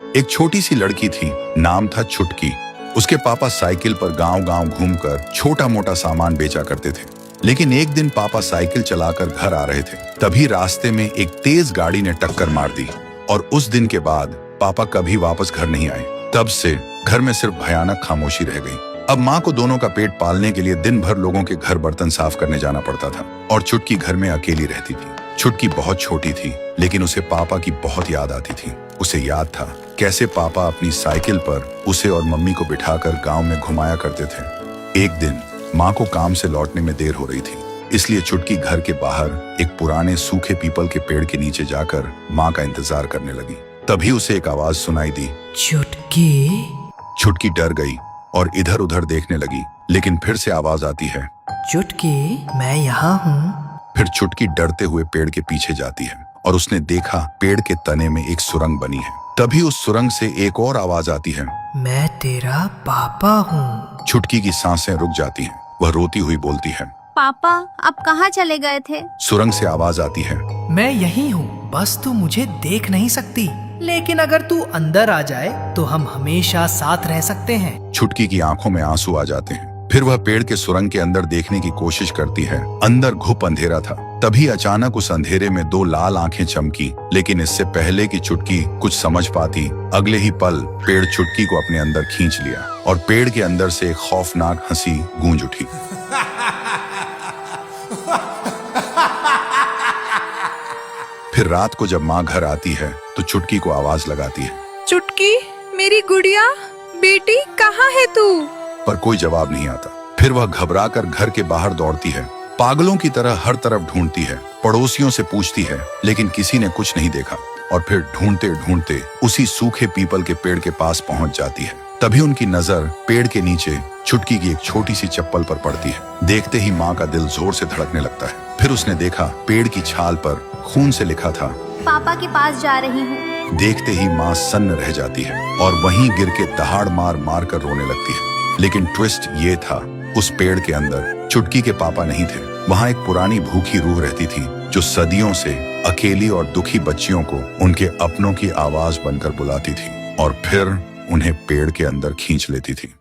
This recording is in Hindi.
एक छोटी सी लड़की थी, नाम था छुटकी। उसके पापा साइकिल पर गांव-गांव घूमकर छोटा मोटा सामान बेचा करते थे। लेकिन एक दिन पापा साइकिल चलाकर घर आ रहे थे, तभी रास्ते में एक तेज गाड़ी ने टक्कर मार दी और उस दिन के बाद पापा कभी वापस घर नहीं आए। तब से घर में सिर्फ भयानक खामोशी रह गई। अब माँ को दोनों का पेट पालने के लिए दिन भर लोगों के घर बर्तन साफ करने जाना पड़ता था और छुटकी घर में अकेली रहती थी। छुटकी बहुत छोटी थी, लेकिन उसे पापा की बहुत याद आती थी। उसे याद था कैसे पापा अपनी साइकिल पर उसे और मम्मी को बिठाकर गांव में घुमाया करते थे। एक दिन माँ को काम से लौटने में देर हो रही थी, इसलिए छुटकी घर के बाहर एक पुराने सूखे पीपल के पेड़ के नीचे जाकर माँ का इंतजार करने लगी। तभी उसे एक आवाज सुनाई दी, छुटकी। छुटकी डर गई और इधर उधर देखने लगी, लेकिन फिर से आवाज आती है, छुटकी, मैं यहाँ हूँ। फिर छुटकी डरते हुए पेड़ के पीछे जाती है और उसने देखा पेड़ के तने में एक सुरंग बनी है। तभी उस सुरंग से एक और आवाज आती है, मैं तेरा पापा हूँ। छुटकी की सांसें रुक जाती हैं। वह रोती हुई बोलती है, पापा आप कहाँ चले गए थे? सुरंग से आवाज आती है, मैं यही हूँ, बस तू मुझे देख नहीं सकती, लेकिन अगर तू अंदर आ जाए तो हम हमेशा साथ रह सकते हैं। छुटकी की आंखों में आंसू आ जाते हैं। फिर वह पेड़ के सुरंग के अंदर देखने की कोशिश करती है। अंदर घुप अंधेरा था। तभी अचानक उस अंधेरे में दो लाल आंखें चमकी, लेकिन इससे पहले कि छुटकी कुछ समझ पाती, अगले ही पल पेड़ छुटकी को अपने अंदर खींच लिया और पेड़ के अंदर से एक खौफनाक हंसी गूंज उठी। फिर रात को जब माँ घर आती है तो छुटकी को आवाज लगाती है, चुटकी, मेरी गुड़िया, बेटी कहाँ है तू? पर कोई जवाब नहीं आता। फिर वह घबराकर घर के बाहर दौड़ती है, पागलों की तरह हर तरफ ढूंढती है, पड़ोसियों से पूछती है, लेकिन किसी ने कुछ नहीं देखा। और फिर ढूंढते ढूंढते उसी सूखे पीपल के पेड़ के पास पहुंच जाती है। तभी उनकी नजर पेड़ के नीचे छुटकी की एक छोटी सी चप्पल पर पड़ती है। देखते ही माँ का दिल जोर से धड़कने लगता है। फिर उसने देखा पेड़ की छाल पर खून से लिखा था, पापा के पास जा रही हूँ। देखते ही माँ सन्न रह जाती है और वहीं गिर के दहाड़ मार मार कर रोने लगती है। लेकिन ट्विस्ट ये था, उस पेड़ के अंदर छुटकी के पापा नहीं थे। वहाँ एक पुरानी भूखी रूह रहती थी जो सदियों से अकेली और दुखी बच्चियों को उनके अपनों की आवाज बनकर बुलाती थी और फिर उन्हें पेड़ के अंदर खींच लेती थी।